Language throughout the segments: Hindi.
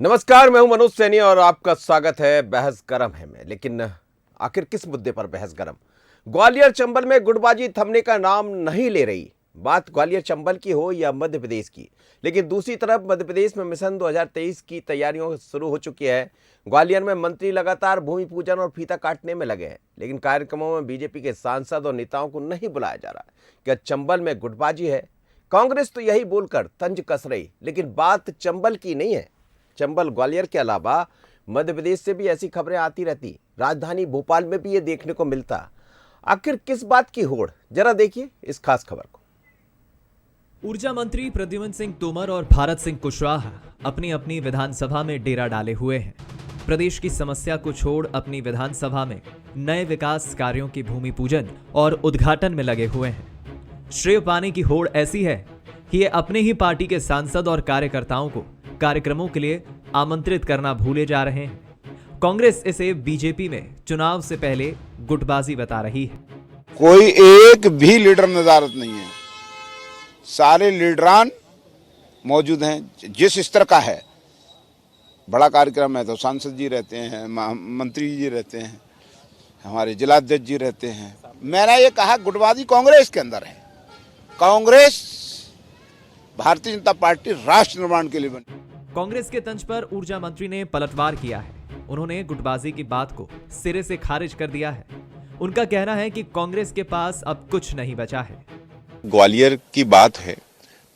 नमस्कार, मैं हूं मनोज सैनी और आपका स्वागत है बहस गरम है में। लेकिन आखिर किस मुद्दे पर बहस गरम? ग्वालियर चंबल में गुटबाजी थमने का नाम नहीं ले रही। बात ग्वालियर चंबल की हो या मध्य प्रदेश की, लेकिन दूसरी तरफ मध्य प्रदेश में मिशन 2023 की तैयारियों शुरू हो चुकी है। ग्वालियर में मंत्री लगातार भूमि पूजन और फीता काटने में लगे हैं, लेकिन कार्यक्रमों में बीजेपी के सांसद और नेताओं को नहीं बुलाया जा रहा। क्या चंबल में गुटबाजी है? कांग्रेस तो यही बोलकर तंज कस रही, लेकिन बात चंबल की नहीं है। चंबल ग्वालियर के अलावा मध्य प्रदेश से भी ऐसी खबरें आती रहती, राजधानी भोपाल में भी ये देखने को मिलता। आखिर किस बात की होड़, जरा देखिए इस खास खबर को। ऊर्जा मंत्री प्रद्युम्न सिंह तोमर और भारत सिंह कुशवाहा अपनी अपनी विधानसभा में डेरा डाले हुए हैं। प्रदेश की समस्या को छोड़ अपनी विधानसभा में नए विकास कार्यों की भूमि पूजन और उद्घाटन में लगे हुए हैं। श्रेय पाने की होड़ ऐसी है कि ये अपने ही पार्टी के सांसद और कार्यकर्ताओं को कार्यक्रमों के लिए आमंत्रित करना भूले जा रहे हैं। कांग्रेस इसे बीजेपी में चुनाव से पहले गुटबाजी बता रही है। कोई एक भी लीडर नजारत नहीं है, सारे लीडरान मौजूद हैं। जिस स्तर का है, बड़ा कार्यक्रम है तो सांसद जी रहते हैं, मंत्री जी रहते हैं, हमारे जिलाध्यक्ष जी रहते हैं। मैंने ये कहा गुटबाजी कांग्रेस के अंदर है। कांग्रेस भारतीय जनता पार्टी राष्ट्र निर्माण के लिए बनी। कांग्रेस के तंज पर ऊर्जा मंत्री ने पलटवार किया है। उन्होंने गुटबाजी की बात को सिरे से खारिज कर दिया है। उनका कहना है कि कांग्रेस के पास अब कुछ नहीं बचा है। ग्वालियर की बात है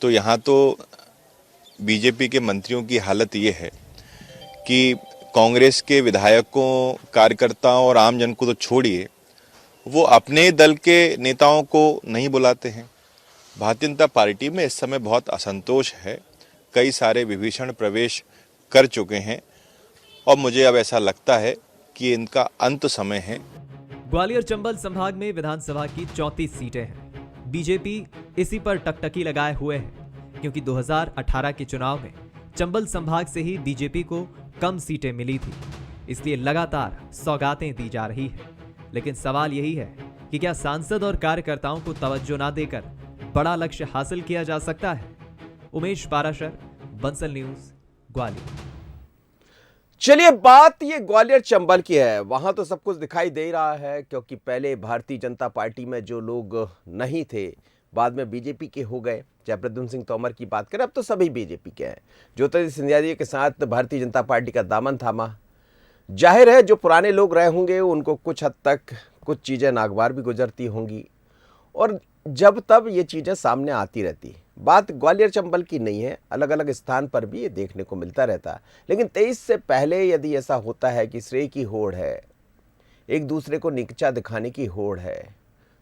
तो यहाँ तो बीजेपी के मंत्रियों की हालत ये है कि कांग्रेस के विधायकों, कार्यकर्ताओं और आम जन को तो छोड़िए, वो अपने दल के नेताओं को नहीं बुलाते हैं। भारतीय जनता पार्टी में इस समय बहुत असंतोष है। कई सारे विभीषण प्रवेश कर चुके हैं और मुझे अब ऐसा लगता है कि इनका अंत समय है। ग्वालियर चंबल संभाग में विधानसभा की 34 सीटें हैं। बीजेपी इसी पर टकटकी लगाए हुए है, क्योंकि 2018 के चुनाव में चंबल संभाग से ही बीजेपी को कम सीटें मिली थी, इसलिए लगातार सौगातें दी जा रही है। लेकिन सवाल यही है कि क्या सांसद और कार्यकर्ताओं को तवज्जो ना देकर बड़ा लक्ष्य हासिल किया जा सकता है? उमेश पाराशर, बंसल न्यूज, ग्वालियर। चलिए, बात ये ग्वालियर चंबल की है। वहां तो सब कुछ दिखाई दे रहा है, क्योंकि पहले भारतीय जनता पार्टी में जो लोग नहीं थे बाद में बीजेपी के हो गए। चाहे प्रद्युम्न सिंह तोमर की बात करें, अब तो सभी बीजेपी के हैं। ज्योतिरादित्य सिंधिया जी के साथ भारतीय जनता पार्टी का दामन थामा। जाहिर है जो पुराने लोग रहे होंगे उनको कुछ हद तक कुछ चीज़ें नागवार भी गुजरती होंगी, और जब तब ये चीज़ें सामने आती रहती। बात ग्वालियर चंबल की नहीं है, अलग अलग स्थान पर भी ये देखने को मिलता रहता है। लेकिन 23 से पहले यदि ऐसा होता है कि श्रेय की होड़ है, एक दूसरे को नीचा दिखाने की होड़ है,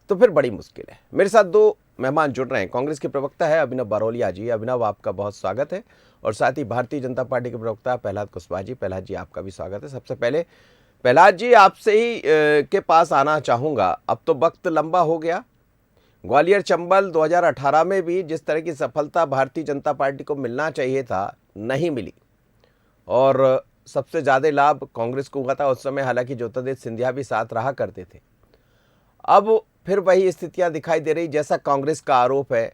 तो फिर बड़ी मुश्किल है। मेरे साथ दो मेहमान जुड़ रहे हैं। कांग्रेस के प्रवक्ता है अभिनव बरौलिया जी। अभिनव, आपका बहुत स्वागत है। और साथ ही भारतीय जनता पार्टी के प्रवक्ता प्रहलाद कुशवाहा जी। प्रहलाद जी, आपका भी स्वागत है। सबसे पहले प्रहलाद जी, आपसे ही के पास आना चाहूँगा। अब तो वक्त लंबा हो गया। ग्वालियर चंबल 2018 में भी जिस तरह की सफलता भारतीय जनता पार्टी को मिलना चाहिए था, नहीं मिली, और सबसे ज़्यादा लाभ कांग्रेस को हुआ था उस समय। हालांकि ज्योतिरादित्य सिंधिया भी साथ रहा करते थे। अब फिर वही स्थितियां दिखाई दे रही जैसा कांग्रेस का आरोप है।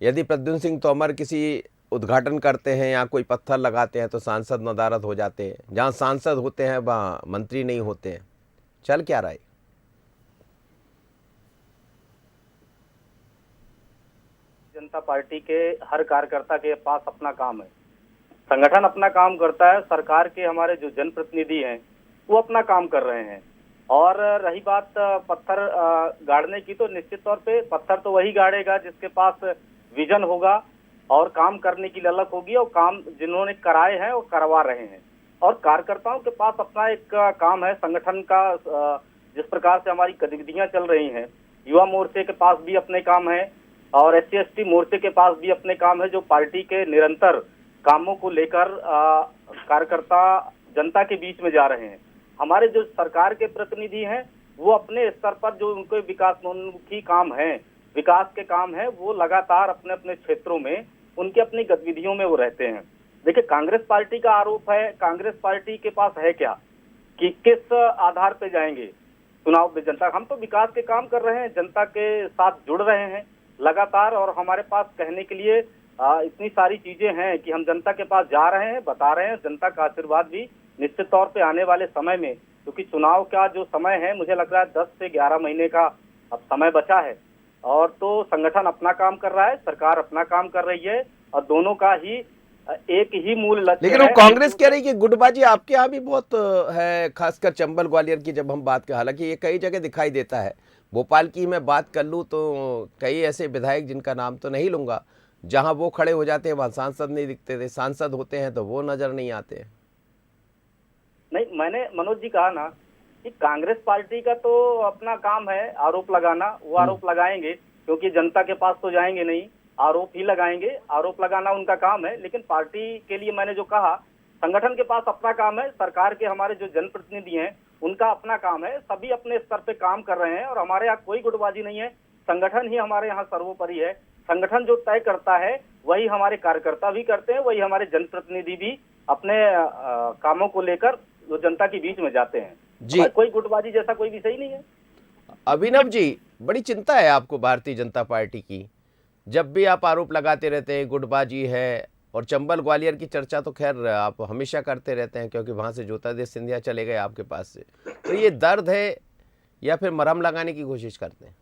यदि प्रद्युम्न सिंह तोमर किसी उद्घाटन करते हैं या कोई पत्थर लगाते हैं तो सांसद नदारद हो जाते हैं। जहां सांसद होते हैं वहां मंत्री नहीं होते हैं। चल क्या रहा है? जनता पार्टी के हर कार्यकर्ता के पास अपना काम है, संगठन अपना काम करता है, सरकार के हमारे जो जनप्रतिनिधि हैं वो अपना काम कर रहे हैं। और रही बात पत्थर गाड़ने की, तो निश्चित तौर पे पत्थर तो वही गाड़ेगा जिसके पास विजन होगा और काम करने की ललक होगी, और काम जिन्होंने कराए हैं वो करवा रहे हैं। और कार्यकर्ताओं के पास अपना एक काम है संगठन का। जिस प्रकार से हमारी गतिविधियां चल रही हैं, युवा मोर्चे के पास भी अपने काम है और SC/ST मोर्चे के पास भी अपने काम है, जो पार्टी के निरंतर कामों को लेकर कार्यकर्ता जनता के बीच में जा रहे हैं। हमारे जो सरकार के प्रतिनिधि हैं वो अपने स्तर पर जो उनके विकासोन्मुखी काम है, विकास के काम है, वो लगातार अपने अपने क्षेत्रों में उनकी अपनी गतिविधियों में वो रहते हैं। देखिए, कांग्रेस पार्टी का आरोप है, कांग्रेस पार्टी के पास है क्या कि किस आधार पे जाएंगे चुनाव में जनता। हम तो विकास के काम कर रहे हैं, जनता के साथ जुड़ रहे हैं लगातार, और हमारे पास कहने के लिए इतनी सारी चीजें हैं कि हम जनता के पास जा रहे हैं, बता रहे हैं। जनता का आशीर्वाद भी निश्चित तौर पे आने वाले समय में, क्योंकि चुनाव का जो समय है मुझे लग रहा है 10 से 11 महीने का अब समय बचा है, और तो संगठन अपना काम कर रहा है, सरकार अपना काम कर रही है, और दोनों का ही एक ही मूल लक्ष्य लेकिन वो है। कांग्रेस कह रही है कि गुटबाजी आपके यहाँ भी बहुत है, खासकर चंबल ग्वालियर की जब हम बात करें, हालांकि ये कई जगह दिखाई देता है। भोपाल की मैं बात कर लूँ तो कई ऐसे विधायक जिनका नाम तो नहीं लूंगा, जहां वो खड़े हो जाते हैं वहां सांसद नहीं दिखते थे, सांसद होते हैं तो वो नजर नहीं आते। नहीं, मैंने मनोज जी कहा ना कि कांग्रेस पार्टी का तो अपना काम है आरोप लगाना, वो आरोप लगाएंगे क्योंकि जनता के पास तो जाएंगे नहीं, आरोप ही लगाएंगे, आरोप लगाना उनका काम है। लेकिन पार्टी के लिए मैंने जो कहा, संगठन के पास अपना काम है, सरकार के हमारे जो जनप्रतिनिधि हैं उनका अपना काम है, सभी अपने स्तर पे काम कर रहे हैं, और हमारे यहाँ कोई गुटबाजी नहीं है। संगठन ही हमारे यहाँ सर्वोपरि है। संगठन जो तय करता है वही हमारे कार्यकर्ता भी करते हैं, वही हमारे जनप्रतिनिधि भी अपने कामों को लेकर जो जनता के बीच में जाते हैं जी। कोई गुटबाजी जैसा कोई विषय नहीं है। अभिनव जी, बड़ी चिंता है आपको भारतीय जनता पार्टी की, जब भी आप आरोप लगाते रहते हैं गुटबाजी है, और चंबल ग्वालियर की चर्चा तो खैर आप हमेशा करते रहते हैं क्योंकि वहां से ज्योतिरादित्य सिंधिया चले गए आपके पास से, तो ये दर्द है या फिर मरहम लगाने की कोशिश करते हैं?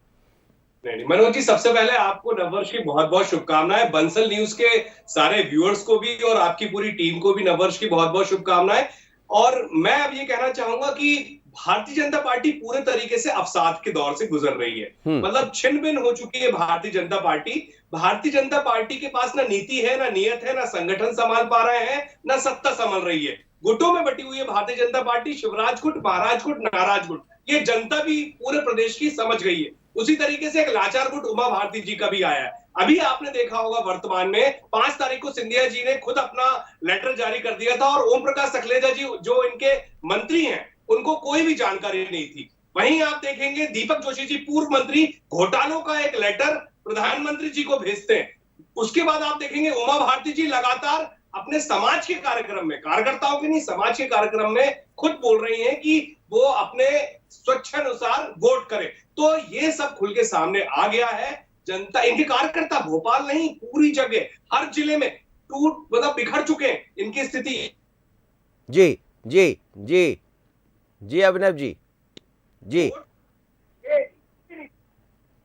नहीं, मनोज जी, सबसे पहले आपको नववर्ष की बहुत बहुत शुभकामनाएं। बंसल न्यूज के सारे व्यूअर्स को भी और आपकी पूरी टीम को भी नववर्ष की बहुत बहुत शुभकामनाएं। और मैं अब ये कहना चाहूंगा कि भारतीय जनता पार्टी पूरे तरीके से अवसाद के दौर से गुजर रही है। मतलब छिन्न भिन्न हो चुकी है भारतीय जनता पार्टी। भारतीय जनता पार्टी के पास ना नीति है, ना नियत है, ना संगठन संभाल पा रहे हैं, ना सत्ता संभाल रही है। गुटों में बटी हुई है भारतीय जनता पार्टी, शिवराज गुट, महाराज गुट, नाराज गुट। ये जनता भी पूरे प्रदेश की समझ गई है। उसी तरीके से एक लाचार गुट उमा भारती जी का भी आया है। अभी आपने देखा होगा वर्तमान में 5 तारीख को सिंधिया जी ने खुद अपना लेटर जारी कर दिया था, और ओम प्रकाश सखलेजा जी जो इनके मंत्री हैं उनको कोई भी जानकारी नहीं थी। वहीं आप देखेंगे दीपक जोशी जी पूर्व मंत्री घोटालों का एक लेटर प्रधानमंत्री जी को भेजते हैं। उसके बाद आप देखेंगे उमा भारती जी लगातार अपने समाज के कार्यक्रम में, कार्यकर्ताओं के नहीं समाज के कार्यक्रम में खुद बोल रही हैं कि वो अपने स्वच्छानुसार वोट करें। तो ये सब खुल के सामने आ गया है। जनता, इनके कार्यकर्ता भोपाल नहीं पूरी जगह हर जिले में मतलब बिखर चुके हैं। इनकी स्थिति जी जी जी जी अभिनव जी जी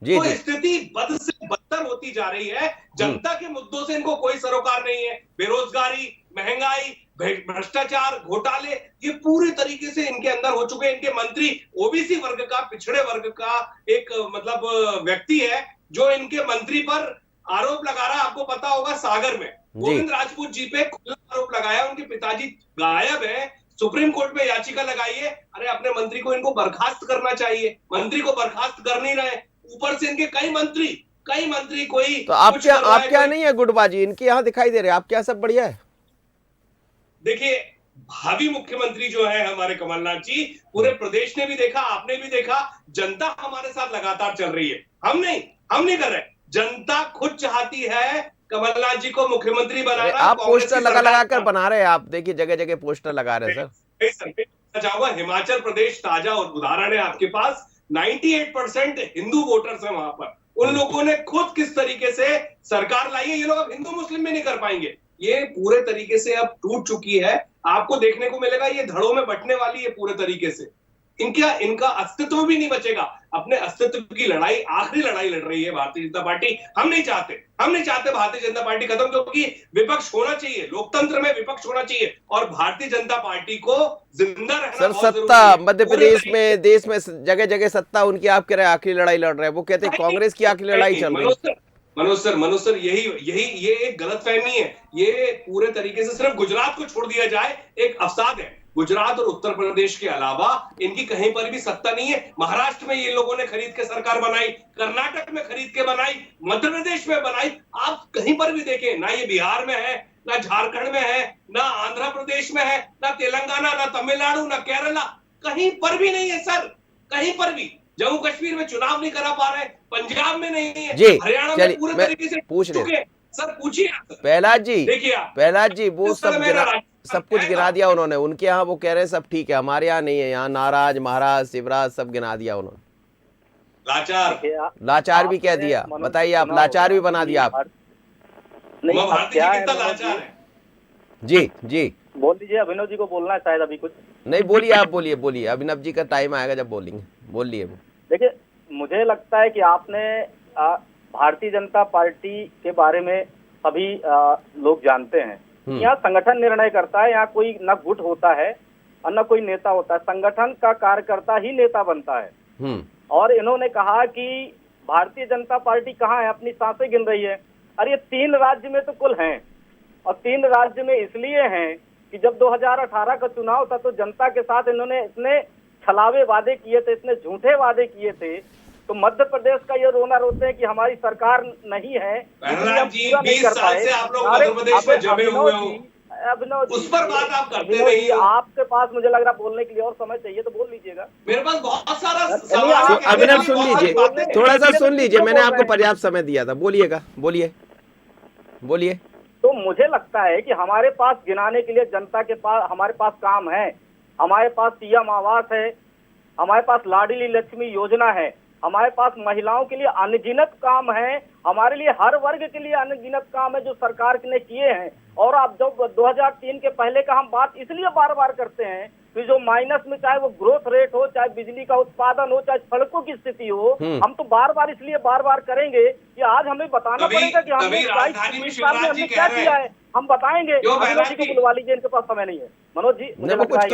जी तो जी स्थिति बद से बदतर होती जा रही है। जनता के मुद्दों से इनको कोई सरोकार नहीं है। बेरोजगारी, महंगाई, भ्रष्टाचार, घोटाले, ये पूरी तरीके से इनके अंदर हो चुके हैं। इनके मंत्री ओबीसी वर्ग का, पिछड़े वर्ग का एक मतलब व्यक्ति है जो इनके मंत्री पर आरोप लगा रहा है। आपको पता होगा सागर में गोविंद राजपूत जी पे खुला आरोप लगाया, उनके पिताजी गायब है, सुप्रीम कोर्ट में याचिका लगाई है। अरे अपने मंत्री को इनको बर्खास्त करना चाहिए, मंत्री को बर्खास्त कर नहीं रहे। ऊपर से इनके कई मंत्री कोई तो आपके यहाँ नहीं है गुटबाजी, इनके यहाँ दिखाई दे रहे हैं। आपके यहाँ सब बढ़िया है? देखिए, भावी मुख्यमंत्री जो है हमारे कमलनाथ जी, पूरे प्रदेश ने भी देखा, आपने भी देखा, जनता हमारे साथ लगातार चल रही है। हम नहीं कर रहे। जनता खुद चाहती है कमलनाथ जी को मुख्यमंत्री बनाना। आप पोस्टर लगा कर बना रहे हैं, आप देखिए जगह जगह पोस्टर लगा रहे हैं सर। हिमाचल प्रदेश ताजा और उदाहरण है आपके पास। 98% हिंदू वोटर्स हैं वहां पर। उन लोगों ने खुद किस तरीके से सरकार लाई है, ये लोग अब हिंदू मुस्लिम में नहीं कर पाएंगे। ये पूरे तरीके से अब टूट चुकी है। आपको देखने को मिलेगा ये धड़ों में बंटने वाली है पूरे तरीके से। इनका अस्तित्व भी नहीं बचेगा। अपने अस्तित्व की लड़ाई, आखिरी लड़ाई लड़ रही है भारतीय जनता पार्टी। हम नहीं चाहते भारतीय जनता पार्टी खत्म, क्योंकि विपक्ष होना चाहिए, लोकतंत्र में विपक्ष होना चाहिए, और भारतीय जनता पार्टी को जिंदा रहना सर। बहुत सत्ता जरूरी है। मध्य प्रदेश में, देश में जगह जगह सत्ता उनकी, आप कह रहे हैं आखिरी लड़ाई लड़ रहे हैं, वो कहते हैं कांग्रेस की आखिरी लड़ाई चल रही है। मनोज सर, ये एक गलतफहमी है। ये पूरे तरीके से सिर्फ गुजरात को छोड़ दिया जाए, एक अवसाद है। गुजरात और उत्तर प्रदेश के अलावा इनकी कहीं पर भी सत्ता नहीं है। महाराष्ट्र में ये लोगों ने खरीद के सरकार बनाई, कर्नाटक में खरीद के बनाई, मध्य प्रदेश में बनाई। आप कहीं पर भी देखें, ना ये बिहार में है, ना झारखंड में है, ना आंध्र प्रदेश में है, ना तेलंगाना, ना तमिलनाडु, ना केरला, कहीं पर भी नहीं है सर, कहीं पर भी। जम्मू कश्मीर में चुनाव नहीं करा पा रहे, पंजाब में नहीं है, हरियाणा में पूरे तरीके से पूछ रहे। सर पूछिए प्रहलाद जी, देखिए प्रहलाद जी, वो सब कुछ गिना दिया उन्होंने। उनके यहाँ वो कह रहे हैं सब ठीक है, हमारे यहाँ नहीं है, यहाँ नाराज, महाराज, शिवराज सब गिना दिया उन्होंने। लाचार भी कह दिया। बताइए, आप लाचार भी बना दिया आप। नहीं, उमा अब भारती क्या जी है कितना मनोज लाचार जी? है। जी जी बोल दीजिए, अभिनव जी को बोलना है शायद अभी कुछ। नहीं, बोलिए, आप बोलिए, बोलिए, अभिनव जी का टाइम आएगा जब बोलेंगे, बोलिए। देखिए, मुझे लगता है कि आपने भारतीय जनता पार्टी के बारे में सभी लोग जानते हैं। यहाँ संगठन निर्णय करता है, यहाँ कोई न गुट होता है और न कोई नेता होता है, संगठन का कार्यकर्ता ही नेता बनता है। और इन्होंने कहा कि भारतीय जनता पार्टी कहाँ है, अपनी सांसें गिन रही है। अरे 3 राज्य में तो कुल हैं, और 3 राज्य में इसलिए हैं कि जब 2018 का चुनाव था तो जनता के साथ इन्होंने इतने छलावे वादे किए थे, इतने झूठे वादे किए थे। तो मध्य प्रदेश का ये रोना रोते हैं कि हमारी सरकार नहीं है, प्रहलाद जी 20 साल से आप लोग मध्य प्रदेश में जमे हुए हो, अभिनव जी, उस पर बात आप करते नहीं हो। आपके पास मुझे लग रहा बोलने के लिए और समय चाहिए तो बोल लीजिएगा। मेरे पास बहुत सारा नहीं, सवाल है, कहने अभिनव के लिए सुन बहुत सारी लीजिए, बातें हैं। थोड़ा सा इसलिए सुन तो लीजिए, क्यों मैंने बोल आपको रहे हैं? पर्याप्त समय दिया था, बोलिएगा, बोलिए, बोलिए। तो मुझे लगता है कि हमारे पास गिनाने के लिए जनता के पास, हमारे पास काम है। हमारे पास पीएम आवास है, हमारे पास लाडली लक्ष्मी योजना है, हमारे पास महिलाओं के लिए अनगिनत काम है, हमारे लिए हर वर्ग के लिए अनगिनत काम है जो सरकार ने किए हैं। और आप जब 2003 के पहले का हम बात इसलिए बार बार करते हैं कि जो माइनस में, चाहे वो ग्रोथ रेट हो, चाहे बिजली का उत्पादन हो, चाहे सड़कों की स्थिति हो, हम तो बार बार इसलिए बार बार करेंगे कि आज हमें बताना पड़ेगा कि हमने 22 साल में हमने क्या किया है। हम बताएंगे। अभिनव जी को बुलवा लीजिए, इनके पास समय नहीं है। मनोज जी, मुझे लग रहा है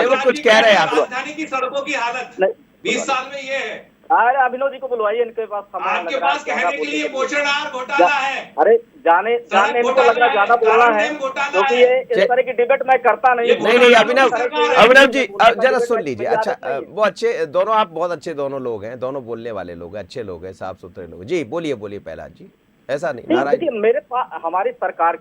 वो कुछ कह रहे हैं आप। राजधानी की सड़कों की हालत 20 साल में ये है। अरे अभिनव जी को बुलवाइए, इनके पास समय आपके पास कहने के लिए पोषण आहार घोटाला है। अरे जाने इनको लग रहा ज्यादा बोलना है, क्योंकि ये इस तरह की डिबेट मैं करता नहीं। नहीं, अभिनव जी जरा सुन लीजिए। अच्छा, वो अच्छे दोनों, आप बहुत अच्छे दोनों लोग हैं, दोनों बोलने वाले लोग हैं, अच्छे लोग हैं, साफ सुथरे लोग। जी बोलिए, बोलिए प्रहलाद जी, ऐसा नहीं नाराज। देखिए, मेरे पास, हमारी सरकार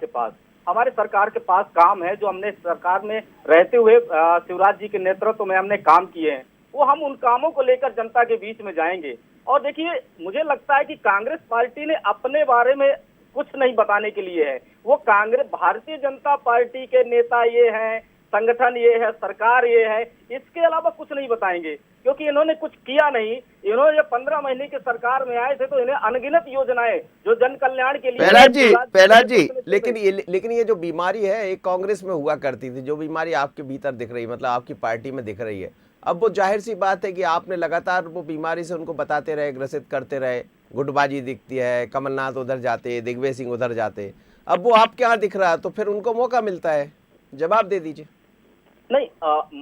के पास काम है जो हमने सरकार में रहते हुए शिवराज जी के नेतृत्व में हमने काम किए हैं, वो हम उन कामों को लेकर जनता के बीच में जाएंगे। और देखिए, मुझे लगता है कि कांग्रेस पार्टी ने अपने बारे में कुछ नहीं बताने के लिए है। वो कांग्रेस, भारतीय जनता पार्टी के नेता ये हैं, संगठन ये है, सरकार ये है, इसके अलावा कुछ नहीं बताएंगे, क्योंकि इन्होंने कुछ किया नहीं। इन्होंने जब 15 महीने की सरकार में आए थे तो इन्हें अनगिनत योजनाएं जो जन कल्याण के लिए। प्रहलाद जी, लेकिन ये जो बीमारी है एक कांग्रेस में हुआ करती थी, जो बीमारी आपके भीतर दिख रही है, मतलब आपकी पार्टी में दिख रही है, अब वो जाहिर सी बात है कि आपने लगातार वो बीमारी से उनको बताते रहे, ग्रसित करते रहे, गुटबाजी दिखती है, कमलनाथ उधर जाते, दिग्विजय सिंह उधर जाते, अब वो आपके यहाँ दिख रहा है, तो फिर उनको मौका मिलता है, जवाब दे दीजिए। नहीं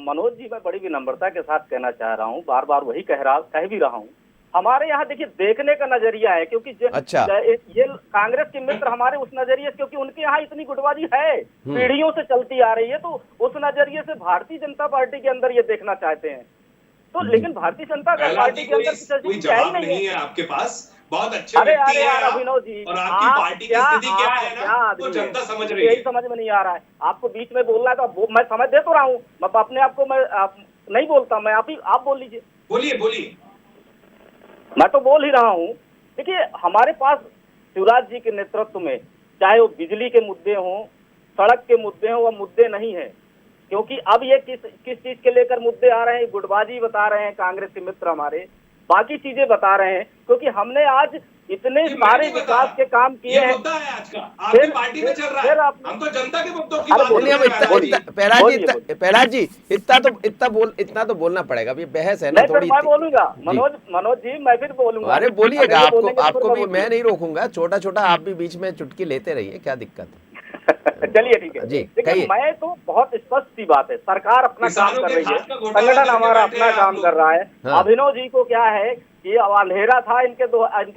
मनोज जी, मैं बड़ी विनम्रता के साथ कहना चाह रहा हूँ, बार बार वही कह भी रहा हूँ। हमारे यहाँ देखिए देखने का नजरिया है, क्योंकि अच्छा, ये कांग्रेस के मित्र हमारे उस नजरिए से, क्योंकि उनके यहाँ इतनी गुटबाजी है, पीढ़ियों से चलती आ रही है, तो उस नजरिए से भारतीय जनता पार्टी के अंदर ये देखना चाहते हैं। तो लेकिन भारतीय जनता पार्टी के अंदर कोई जवाब नहीं है आपके पास। बहुत अच्छे व्यक्ति हैं आप, अभिनव जी, और आपकी पार्टी की स्थिति क्या है ना, तो जनता समझ रही है। यही समझ में नहीं आ रहा है। आपको बीच में बोलना है तो मैं समझ दे तो रहा हूँ, मैं अपने आप को नहीं बोलता, मैं आप बोल लीजिए। बोलिए। मैं तो बोल ही रहा हूँ। देखिए, हमारे पास शिवराज जी के नेतृत्व में, चाहे वो बिजली के मुद्दे हों, सड़क के मुद्दे हों, वह मुद्दे नहीं है, क्योंकि अब ये किस चीज के लेकर मुद्दे आ रहे हैं, गुटबाजी बता रहे हैं कांग्रेस के मित्र हमारे, बाकी चीजें बता रहे हैं, क्योंकि हमने आज इतने सारे विकास के काम किए हैं। मुद्दा है आज का, आपकी पार्टी में चल रहा है, हम तो जनता के मुद्दों की बात कर रहे हैं। प्रहलाद जी, इतना तो बोलना पड़ेगा, अभी बहस है ना थोड़ी। मैं बोलूंगा मनोज जी, मैं फिर बोलूंगा। अरे बोलिएगा, आपको भी मैं नहीं रोकूंगा, छोटा छोटा आप भी बीच में चुटकी लेते रहिए, क्या दिक्कत है। चलिए ठीक है जी, देखिए, मैं तो बहुत स्पष्ट सी बात है, सरकार अपना काम कर रही है, संगठन हमारा अपना काम कर रहा है। अभिनव जी को क्या है कि अंधेरा था इनके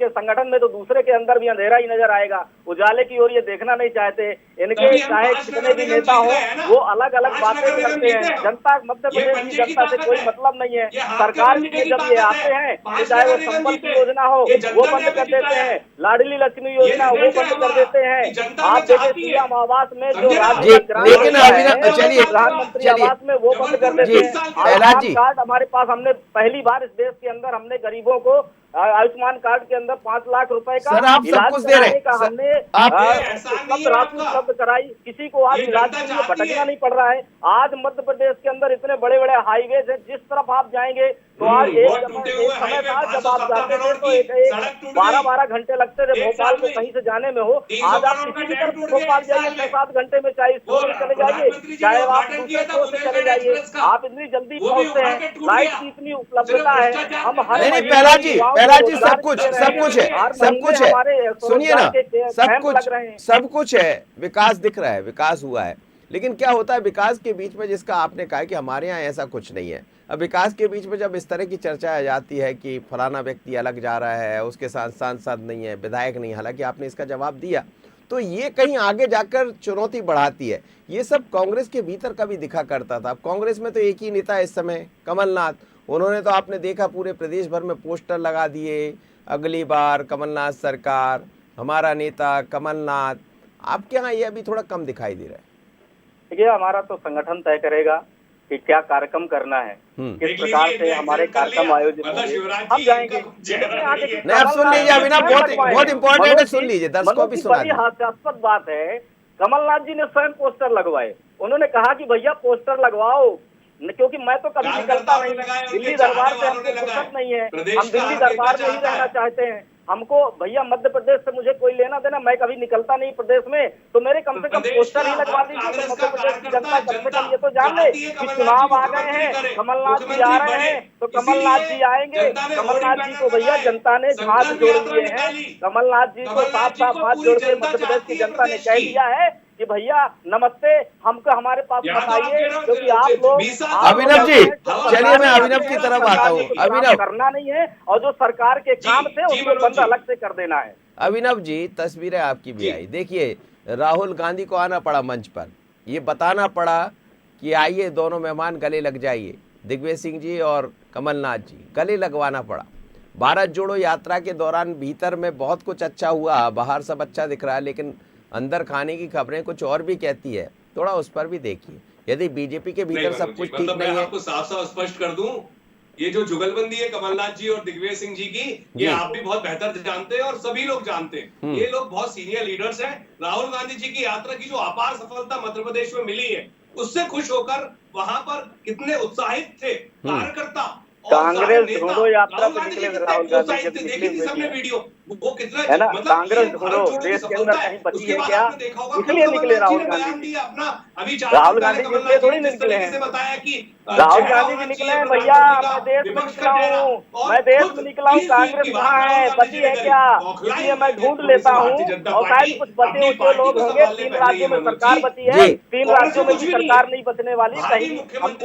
संगठन में, तो दूसरे के अंदर भी अंधेरा ही नजर आएगा, उजाले की ओर ये देखना नहीं चाहते। इनके चाहे कितने भी नेता हो, वो अलग अलग बातें करते हैं। जनता, मध्य प्रदेश की जनता से कोई मतलब नहीं है। सरकार में जब ये आते हैं तो चाहे वो संबल की योजना हो वो बंद कर देते हैं, लाडली लक्ष्मी योजना वो बंद कर देते हैं। आप देखिए पीएम आवास में जो राज्य प्रधानमंत्री आवास में वो बंद कर देते हैं। आधार कार्ड हमारे पास, हमने पहली बार इस देश के अंदर हमने गरीबों को आयुष्मान कार्ड के अंदर 5 लाख रुपए का सर, आप सब इलाज कुछ दे रहे कराने हैं। का सर, हमने एहसान नहीं है राशि आपका। उपलब्ध कराई। किसी को आज ये इलाज जनता के लिए चाहती भटकना है। नहीं पड़ रहा है। आज मध्य प्रदेश के अंदर इतने बड़े बड़े हाईवेज है, जिस तरफ आप जाएंगे तो आज एक बहुत टूटे हुए समय हाईवे, था जब 570 आप जाते थे करोड़ तो की एक सड़क टूट गई। 12-12 घंटे लगते थे एक भोपाल साल को में कहीं से जाने में हो। 300 आज आप करोड़ का किसी भी डेट तरफ से टूट गया भोपाल एक साल जाइए में। 6-7 घंटे में, चाहे वो स्टोर में चले जाइए, प्रधानमंत्री जी चाहे ने आप उद्घाटन किया दूसरे था स्टोर से चले बुंदेलखंड जाइए, एक्सप्रेस का। आप इतनी जल्दी वो भी पहुंचते उठा हैं। के टूट लाइट गया। की इतनी उपलब्धता है, भ्रष्टाचार हम करते हर नहीं नहीं हैं। पहला जी, युवाओं को पहला जी, रोजगार सब कुछ दे रहे सब हैं। कुछ है, हर सब महीने कुछ है। हमारे सुनिए ना, रोजगार के सब कैंप कुछ लग रहे हैं। सब कुछ है, विकास दिख रहा है, विकास हुआ है। लेकिन क्या होता है विकास के बीच में, जिसका आपने कहा कि हमारे यहाँ ऐसा कुछ नहीं है। अब विकास के बीच में जब इस तरह की चर्चा आ जाती है कि फलाना व्यक्ति अलग जा रहा है, उसके साथ सांसद नहीं है, विधायक नहीं, हालांकि आपने इसका जवाब दिया, तो ये कहीं आगे जाकर चुनौती बढ़ाती है। ये सब कांग्रेस के भीतर का भी दिखा करता था। अब कांग्रेस में तो एक ही नेता इस समय, कमलनाथ, उन्होंने तो आपने देखा पूरे प्रदेश भर में पोस्टर लगा दिए, अगली बार कमलनाथ सरकार, हमारा नेता कमलनाथ। आपके यहाँ ये अभी थोड़ा कम दिखाई दे रहा है। देखिए, हमारा तो संगठन तय करेगा कि क्या कार्यक्रम करना है, किस देख प्रकार लीजिए, से हमारे एक्सेप्ट कर कार्यक्रम लिया। आयोजित मतलब होंगे, शिवराज हम जी जाएंगे। इनका चेहरा लेकिन यहाँ नहीं देखिए, है। नहीं, अब सुन लीजिए अभिनव, बहुत इंपॉर्टेंट है, सुन लीजिए, दर्शकों भी सुना बड़ी दीजिए। हास्यास्पद बात है, कमलनाथ जी ने स्वयं पोस्टर लगवाए। उन्होंने कहा कि भैया पोस्टर लगवाओ, क्योंकि मैं तो कभी निकलता नहीं, दिल्ली दरबार से हमको फुर्सत नहीं है, हम दिल्ली दरबार में ही रहना चाहते हैं। हमको भैया मध्य प्रदेश से मुझे कोई लेना देना, मैं कभी निकलता नहीं प्रदेश में, तो मेरे कम से कम पोस्टर ही लगवा दीजिए। तो मध्य प्रदेश की जनता कम से कम ये तो जान ले कि चुनाव आ गए हैं, कमलनाथ जी आ रहे हैं, तो कमलनाथ जी आएंगे। कमलनाथ जी को भैया जनता ने हाथ जोड़ लिए हैं। कमलनाथ जी को साफ साफ हाथ जोड़ के मध्य प्रदेश की जनता ने कह दिया है कि भैया नमस्ते, हमको हमारे पास मत आइए, क्योंकि आप लोग अभिनव जी, चलिए मैं अभिनव की तरफ आता हूँ। अभिनव, करना नहीं है, और जो सरकार के काम थे उसको बंद अलग से कर देना है। अभिनव जी, तस्वीरें आपकी भी आई। देखिए, राहुल गांधी को आना पड़ा मंच पर, ये बताना पड़ा कि आइए दोनों मेहमान गले लग जाइए, दिग्विजय सिंह जी और कमलनाथ जी, गले लगवाना पड़ा। भारत जोड़ो यात्रा के दौरान भीतर में बहुत कुछ अच्छा हुआ, बाहर सब अच्छा दिख रहा है, लेकिन अंदर खाने की खबरें कुछ और भी कहती है। थोड़ा उस पर भी देखिए। यदि बीजेपी के भीतर सब कुछ ठीक मतलब नहीं मैं है, आपको साफ साफ स्पष्ट कर दूं, ये जो जुगलबंदी है कमलनाथ जी और दिग्विजय सिंह जी की, ये आप भी बहुत बेहतर जानते हैं और सभी लोग जानते हैं। ये लोग बहुत सीनियर लीडर्स हैं। राहुल गांधी जी की यात्रा की जो अपार सफलता मध्य प्रदेश में मिली है, उससे खुश होकर वहां पर कितने उत्साहित थे कार्यकर्ता। कांग्रेस ढूंढो यात्रा पे निकले राहुल गांधी जब निकले हुए सबने वीडियो वो कितना है ना, मतलब कांग्रेस ढूंढो, देश के अंदर कहीं बची है क्या, इसलिए निकले राहुल गांधी। राहुल गांधी जी इसलिए थोड़ी निकले हैं। राहुल गांधी जी निकले हैं, भैया मैं देश में निकला हूँ, मैं देश में निकला हूँ, कांग्रेस कहाँ है, बची है क्या, इसलिए मैं ढूंढ लेता हूँ। और शायद कुछ बचे उचे लोग होंगे, 3 राज्यों में सरकार बची है, 3 राज्यों में भी सरकार नहीं बचने वाली, कहीं हम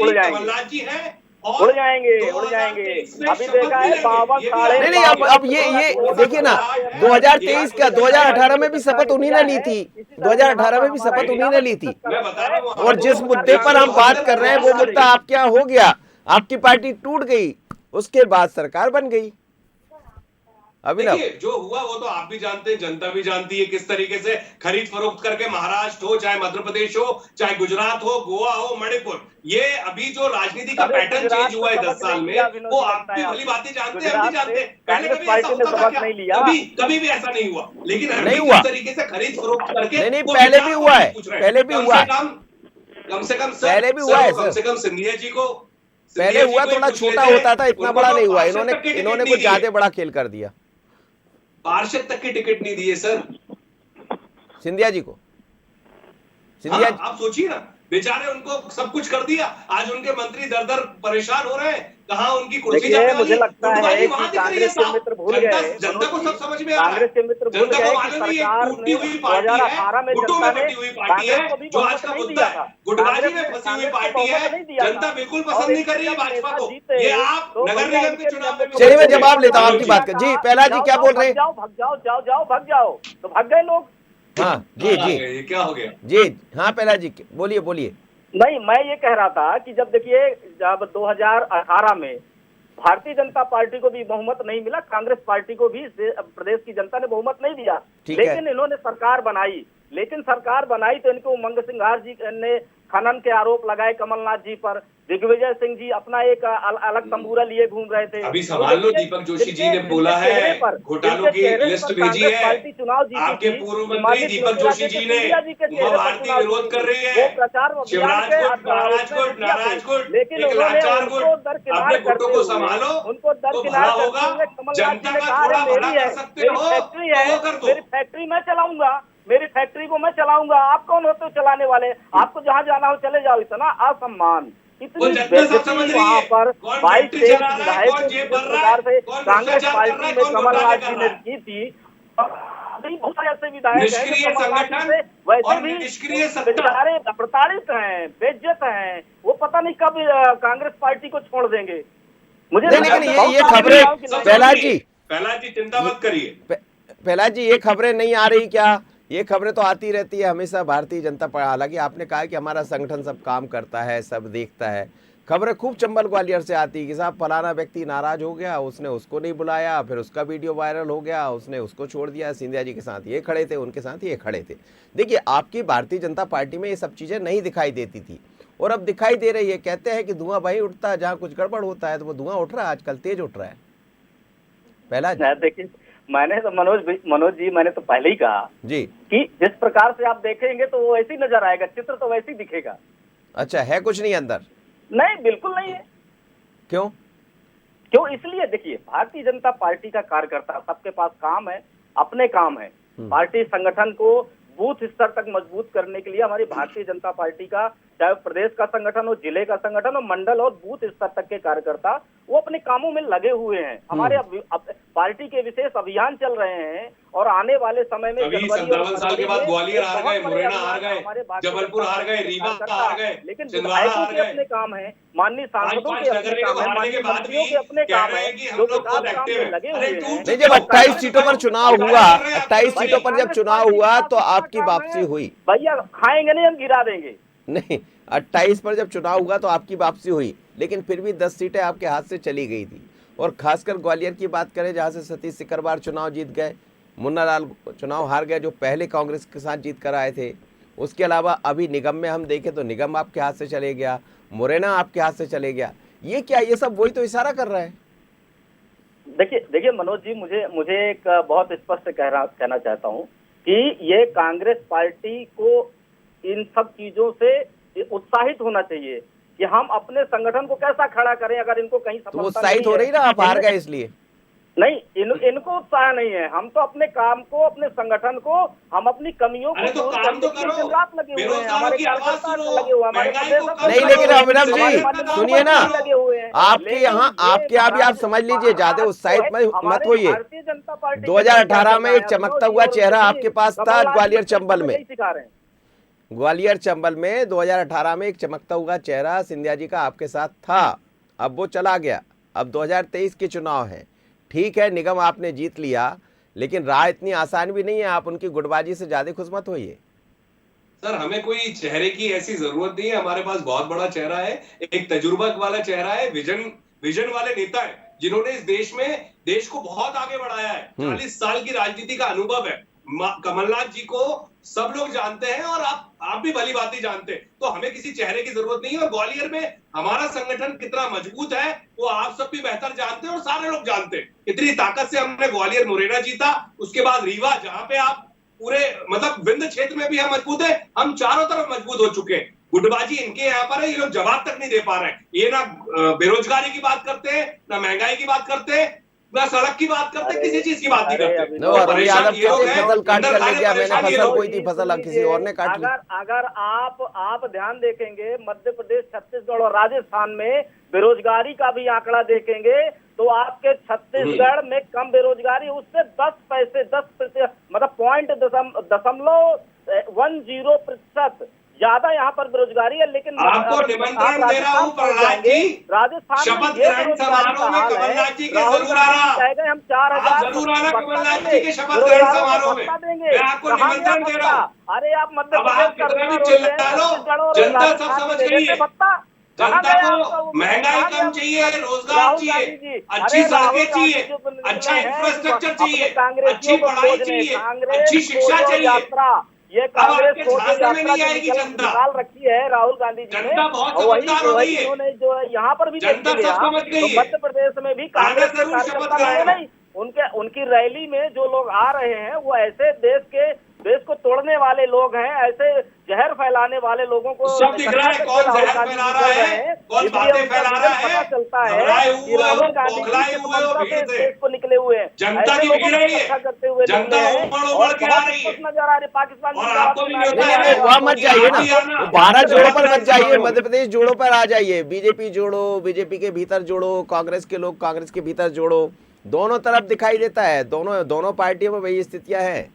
उड़ जाएंगे, उड़ जाएंगे। अभी देखा है 52 साढ़े नहीं नहीं, अब ये देखिए ना, 2023 का 2018 में भी शपथ उन्हीं ने ली थी, 2018 में भी शपथ उन्हीं ने ली थी। और जिस मुद्दे पर हम बात कर रहे हैं वो मुद्दा आपके यहाँ हो गया, आपकी पार्टी टूट गई, उसके बाद सरकार बन गई। अभिनव, देखिए जो हुआ वो तो आप भी जानते हैं, जनता भी जानती है किस तरीके से खरीद फरोख्त करके महाराष्ट्र हो, चाहे मध्य प्रदेश हो, चाहे गुजरात हो, गोवा हो, मणिपुर, ये अभी जो राजनीति का पैटर्न चेंज हुआ है 10 साल में, वो आप भी भली बातें जानते हैं, हम भी जानते हैं। पहले कभी ऐसा होता था क्या? कभी भी ऐसा नहीं हुआ, लेकिन नहीं हुआ इस तरीके से खरीद फरोख्त करके नहीं, पहले भी हुआ है, पहले भी हुआ है, कम से कम पहले भी हुआ है, कम से कम सिंधिया जी को पहले हुआ, थोड़ा छोटा होता था, इतना बड़ा नहीं हुआ। इन्होंने कुछ ज्यादा बड़ा खेल कर दिया। पार्षद तक की टिकट नहीं दिए सर सिंधिया जी को। सिंधिया हाँ, आप सोचिए ना, बेचारे उनको सब कुछ कर दिया, आज उनके मंत्री दर दर परेशान हो रहे हैं, कहाँ उनकी कुर्सी जाने मुझे लगता है कि वहां दिख रही है कांग्रेस के साहब। मित्र भूल गए, जनता को सब समझ में आ रहा है, कांग्रेस के मित्र भूल जनता गए को कि मालूम नहीं है, सरकार टूटी ने हुई पार्टी है, 2018 में गुटों जनता में ने बटी हुई पार्टी है, कांग्रेस को भी जो आज बहुमत का नहीं मुद्दा दिया है, था, गुटबाजी में फंसी हुई पार्टी है, जनता बिल्कुल पसंद नहीं कर रही है भाजपा को। ये आप नगर निगम के चुनाव में चलिए मैं जवाब लेता हूँ आपकी बात का। जी पहला जी क्या बोल रहे हैं? भाग जाओ, तो भाग गए लोग। हाँ जी जी, ये क्या हो गया जी हाँ पहला जी बोलिए बोलिए। नहीं, मैं ये कह रहा था कि जब देखिए, जब 2018 में भारतीय जनता पार्टी को भी बहुमत नहीं मिला, कांग्रेस पार्टी को भी प्रदेश की जनता ने बहुमत नहीं दिया, लेकिन इन्होंने सरकार बनाई, लेकिन सरकार बनाई तो इनको उमंग सिंघार जी ने खनन के आरोप लगाए कमलनाथ जी पर। दिग्विजय सिंह जी अपना एक अलग तंबूरा लिए घूम रहे थे। अभी संभाल लो, दीपक जोशी जी ने बोला है, घोटालों की लिस्ट भेजी है। पार्टी चुनाव जीती आपके थी, पूर्व मंत्री दीपक जोशी जी ने उमा भारती विरोध कर रही है, शिवराजपुर, नाराजपुर, लेकिन एक लाचार गुट। अपने गुटों को संभालो, उनको तो भला होगा। जनता का थोड़ा भला कर सकते हो फैक्ट्री तो है, वो कर दो। मेरी फैक्ट्री मैं चलाऊंगा, मेरी फैक्ट्री को मैं चलाऊंगा, आप कौन होते हो चलाने वाले? आपको जहां जाना हो चले जाओ। इतना असम्मान, इतनी बेइज्जती वहां पर 22-23 विधायकों की प्रकार से कांग्रेस पार्टी में कमलनाथ जी ने की थी। बहुत सारे ऐसे विधायक निष्क्रिय हैं संगठन वैसे और भी निष्क्रिय सत्ता। बेचारे प्रताड़ित हैं, बेइज्जत हैं, वो पता नहीं कब कांग्रेस पार्टी को छोड़ देंगे। मुझे नहीं, लेकिन ये खबरें प्रहलाद जी चिंता मत करिए। प्रहलाद जी, ये खबरें नहीं आ रही क्या? ये खबरें तो आती रहती है हमेशा भारतीय जनता पार्टी। हालांकि आपने कहा कि हमारा संगठन सब काम करता है, सब देखता है। खबरें खूब चंबल ग्वालियर से आती है कि साहब फलाना व्यक्ति नाराज हो गया, उसने उसको नहीं बुलाया, फिर उसका वीडियो वायरल हो गया, उसने उसको छोड़ दिया, सिंधिया जी के साथ ये खड़े थे, उनके साथ ये खड़े थे। देखिए, आपकी भारतीय जनता पार्टी में ये सब चीज़ें नहीं दिखाई देती थी और अब दिखाई दे रही है। कहते हैं कि धुआं वहीं उठता है जहाँ कुछ गड़बड़ होता है, तो वो धुआं उठ रहा है, आजकल तेज उठ रहा है। पहला देखिए, मैंने तो मनोज जी मैंने तो पहले ही कहा जी कि जिस प्रकार से आप देखेंगे तो वो ऐसे ही नजर आएगा, चित्र तो वैसे ही दिखेगा। अच्छा, है कुछ नहीं अंदर? नहीं, बिल्कुल नहीं है। क्यों? इसलिए देखिए, भारतीय जनता पार्टी का कार्यकर्ता सबके पास काम है, अपने काम है। पार्टी संगठन को बूथ स्तर तक मजबूत करने के लिए हमारी भारतीय जनता पार्टी का, चाहे प्रदेश का संगठन हो, जिले का संगठन हो, मंडल और बूथ स्तर तक के कार्यकर्ता वो अपने कामों में लगे हुए हैं। हमारे पार्टी के विशेष अभियान चल रहे हैं और आने वाले समय में 57 साल के बाद ग्वालियर हार गए, मुरैना हार गए, जबलपुर हार गए, रीवा हार गए, लेकिन विधायकों के अपने काम है, माननीय सांसदों के अपने काम है, माननीय मंत्रियों के अपने काम है, जो विकास काम में लगे हुए हैं। नहीं, जब 28 सीटों पर चुनाव हुआ, 28 सीटों पर जब चुनाव हुआ तो आपकी वापसी हुई। भैया खाएंगे नहीं, हम गिरा देंगे। नहीं, 28 पर जब चुनाव हुआ तो आपकी वापसी हुई, लेकिन फिर भी 10 सीटें आपके हाथ से चली गई थी। और खासकर ग्वालियर की बात करें, जहां से सतीश सिकरवार चुनाव जीत गए, मुन्ना लाल चुनाव हार गए, जो पहले कांग्रेस के साथ जीत कर आए थे। उसके अलावा अभी निगम में हम देखें तो निगम आपके हाथ से चले गया, मुरैना आपके हाथ से चले गया। ये क्या, ये सब वही तो इशारा कर रहा है। देखिए मनोज जी, मुझे एक बहुत स्पष्ट कहना चाहता हूँ कि ये कांग्रेस पार्टी को इन सब चीजों से उत्साहित होना चाहिए कि हम अपने संगठन को कैसा खड़ा करें। अगर इनको कहीं तो उत्साहित हो रही ना, आप हार गए इसलिए नहीं, इनको उत्साह नहीं है। हम तो अपने काम को, अपने संगठन को, हम अपनी कमियों को तो काम तो करो, दिन रात लगे हुए हैं, हमारे कार्यकर्ता लगे हुए हैं, हमारे नहीं। लेकिन अभिनव जी सुनिए ना, आपके यहाँ भी आप समझ लीजिए, ज्यादा उत्साहित मत होइए। 2018 में एक चमकता हुआ चेहरा आपके पास था ग्वालियर चंबल में। ग्वालियर चंबल में 2018 में एक चमकता हुआ चेहरा सिंधिया जी का आपके साथ था, अब वो चला गया। अब 2023 के चुनाव है, ठीक है, निगम आपने जीत लिया, लेकिन राह इतनी आसान भी नहीं है। आप उनकी गुटबाजी से ज्यादा खुश मत होइए। सर, हमें कोई चेहरे की ऐसी जरूरत नहीं है। हमारे पास बहुत बड़ा चेहरा है, एक तजुर्बा वाला चेहरा है, विजन वाले नेता है, जिन्होंने इस देश को बहुत आगे बढ़ाया है। 40 साल की राजनीति का अनुभव है। कमलनाथ जी को सब लोग जानते हैं और आप भी भली भांति जानते हैं, तो हमें किसी चेहरे की जरूरत नहीं है। और ग्वालियर में हमारा संगठन कितना मजबूत है वो आप सब भी बेहतर जानते हैं और सारे लोग जानते हैं। इतनी ताकत से हमने ग्वालियर मुरैना जीता, उसके बाद रीवा, जहां पे आप पूरे मतलब विंध्य क्षेत्र में भी हम मजबूत है, हम चारों तरफ मजबूत हो चुके हैं। गुटबाजी इनके यहाँ पर है, ये लोग जवाब तक नहीं दे पा रहे हैं। ये ना बेरोजगारी की बात करते हैं, ना महंगाई की बात करते हैं, ना सड़क की बात करते, किसी चीज की बात नहीं करते। यादव फसल काट कर ले गया, मैंने फसल कोई थी, फसल किसी और ने काट ली। अगर आप ध्यान देखेंगे, मध्य प्रदेश, छत्तीसगढ़ और राजस्थान में बेरोजगारी का भी आंकड़ा देखेंगे तो आपके छत्तीसगढ़ में कम बेरोजगारी, उससे 10% मतलब 0.10% ज्यादा यहाँ पर बेरोजगारी है। लेकिन आपको निमंत्रण दे रहा हूँ प्रहलाद जी, राजस्थान शपथ ग्रहण समारोह में कमलनाथ जी के जरूर आना, हम 4000 जरूर आना कमलनाथ जी के शपथ ग्रहण समारोह में, मैं आपको निमंत्रण दे रहा हूँ। अरे आप मध्य जनता सब समझ गई है, जनता को महंगाई कम चाहिए, रोजगार चाहिए, अच्छी सड़कें चाहिए, अच्छा इंफ्रास्ट्रक्चर चाहिए, अच्छी पढ़ाई चाहिए, अच्छी शिक्षा चाहिए। ये अब कांग्रेस आपके को जो झांसे में यात्रा नहीं आएगी जनता। निकाल रखी है राहुल गांधी जी ने, जनता बहुत और वही समझदार हो गई वही है। उन्होंने जो यहाँ पर भी जनता देखिए सब आप, समझ गई तो है। मध्य प्रदेश में भी कांग्रेस के जरूर शपथ कार्यकर्ता कराएगा। नहीं, उनकी रैली में जो लोग आ रहे हैं वो ऐसे देश को तोड़ने वाले लोग हैं, ऐसे जहर फैलाने वाले लोगों को सब दिख रहा है कौन राहुल जहर गांधी फैला जी रहा कर रहे है, हैं। कौन इसलिए बातें उनका फैला विजन रहा है। पता चलता है घबराए कि हुए राहुल हो, गांधी जी बौखलाए किस हुए हो मंशा भीड़ से से। देश को निकले हुए हैं, जनता ऐसे की लोगों भीड़ को है ये। इकट्ठा करते हुए जनता निकले हैं उमड़ उमड़ और के आ बहुत रही है। खुश नजर आ रहे पाकिस्तान और जिंदाबाद आपको भी के नारे न्योता लगा है रहे हैं। वहां मत जाइए ना, आना। भारत जोड़ो पर मत जबरदस्त जाइए, समारोह। मध्य प्रदेश जोड़ो पर आ जाइए। बीजेपी जोड़ो, बीजेपी के भीतर जोड़ो, कांग्रेस के लोग कांग्रेस के भीतर जोड़ो, दोनों तरफ दिखाई देता है, दोनों पार्टियों में वही स्थितियां हैं।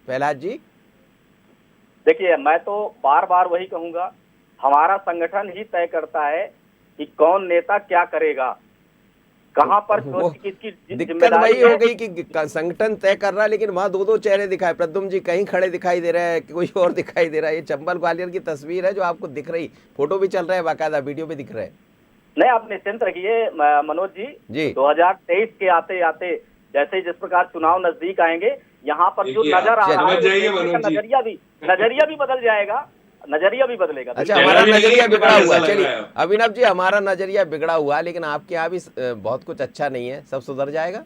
प्रहलाद जी, देखिए मैं तो बार बार वही कहूंगा, हमारा संगठन ही तय करता है कि कौन नेता क्या करेगा, कहां पर वो किसकी दिक्कत जिम्मेदारी वही हो है। गई कि संगठन तय कर रहा है, लेकिन वहां दो चेहरे दिखाए। प्रद्युम्न जी कहीं खड़े दिखाई दे रहे हैं, कोई और दिखाई दे रहा है। ये चंबल ग्वालियर की तस्वीर है जो आपको दिख रही, फोटो भी चल रहा है, बाकायदा वीडियो भी दिख रहा है। नहीं, आप निश्चिंत रखिए मनोज जी, 2023 के आते आते जैसे जिस प्रकार चुनाव नजदीक आएंगे, यहाँ पर जो देखिए, नजर आ रहा है समझ जाइए वो मनोज जी। नजरिया भी बदल जाएगा, नजरिया भी बदलेगा। अच्छा, हमारा नजरिया बिगड़ा हुआ, लग चलिए रहा है। अभिनव जी, हमारा नजरिया बिगड़ा हुआ, लेकिन आपके यहाँ भी बहुत कुछ अच्छा नहीं है, सब सुधर जाएगा।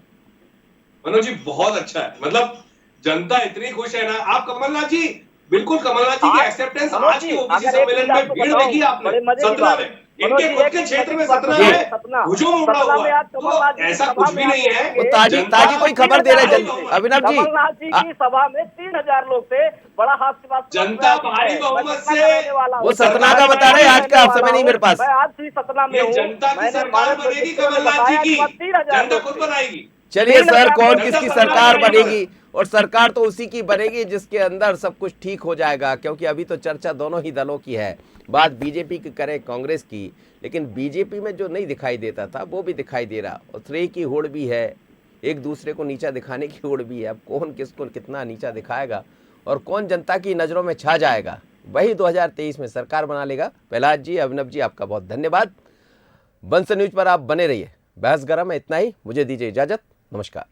मनोज जी बहुत अच्छा है, मतलब जनता इतनी खुश है ना। आप कमलनाथ जी, बिल्कुल कमलनाथ जी की आज एक्सेप्टेंस मनोज आज जी, के ओबीसी अगर एक सम्मेलन चीज में आपको भीड़ बताऊं, देखी आपने बड़े मजे की सतना बात। में, मनोज इनके जी, खुद एक के चीज क्षेत्र में मजे की सतना बात में सतना हुजूम उमड़ा सतना हुआ में है। आज कमलनाथ जी तो की ऐसा सभा कुछ भी में नहीं है। आएंगे। ताजी कोई खबर दे रहे हैं अभिनव जी। कमलनाथ जी की सभा में 3000 लोग थे, बड़ा हास्यवाद। जनता भारी बहुमत से वो सतना का बता रहे हैं, आज का समय नहीं मेरे पास। मैं आज भी सतना में ये हूँ। जनता की मैंने सरकार हमारे बनेगी मित्रों ने कमलनाथ जी बताया की, कि वहाँ 3000 जनता लोग खुद थे। बनाएगी। चलिए सर, कौन जनता किसकी सरकार सरकार बनाएगी। बनेगी, और सरकार तो उसी की बनेगी जिसके अंदर सब कुछ ठीक हो जाएगा, क्योंकि अभी तो चर्चा दोनों ही दलों की है। बात बीजेपी की करें, कांग्रेस की, लेकिन बीजेपी में जो नहीं दिखाई देता था वो भी दिखाई दे रहा, और श्रेय की होड़ भी है, एक दूसरे को नीचा दिखाने की होड़ भी है। अब कौन किसको कितना नीचा दिखाएगा और कौन जनता की नज़रों में छा जाएगा, वही 2023 में सरकार बना लेगा। प्रहलाद जी, अभिनव जी, आपका बहुत धन्यवाद। बंसल न्यूज पर आप बने रहिए। बहस गरम है, इतना ही, मुझे दीजिए इजाजत, नमस्कार।